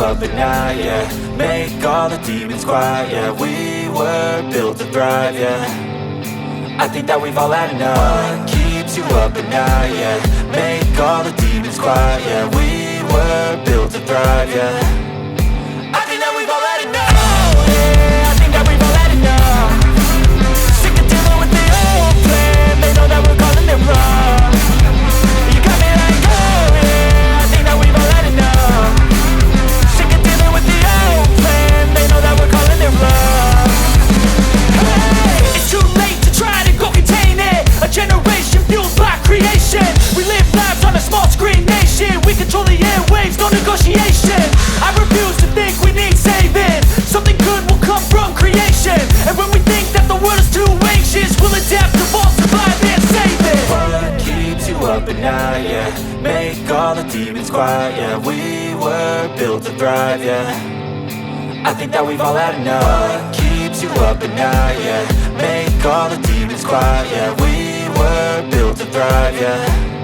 Up at night, yeah. Make all the demons quiet, yeah. We were built to thrive, yeah. I think that we've all had enough. What keeps you up at night, yeah. Make all the demons quiet, yeah. We were built to thrive, yeah. I think that we've all had enough. Oh, yeah, I think that we've all had enough. Sick of dealing with the old plan. They know that we're calling it wrong. You got me like, oh yeah, I think that we've all had enough. They know that we're calling it love. Hey, it's too late to try to go contain it. A generation fueled by creation. We live lives on a small screen nation. We control the airwaves, no negotiation. I refuse to think we need saving. Something good will come from creation. And when we think that the world is too anxious, we'll adapt, evolve, survive and save it. What keeps you up at night, yeah. Make all the demons quiet, yeah. We were built to thrive, yeah. I think that we've all had enough. What keeps you up at night, yeah. Make all the demons quiet, yeah. We were built to thrive, yeah.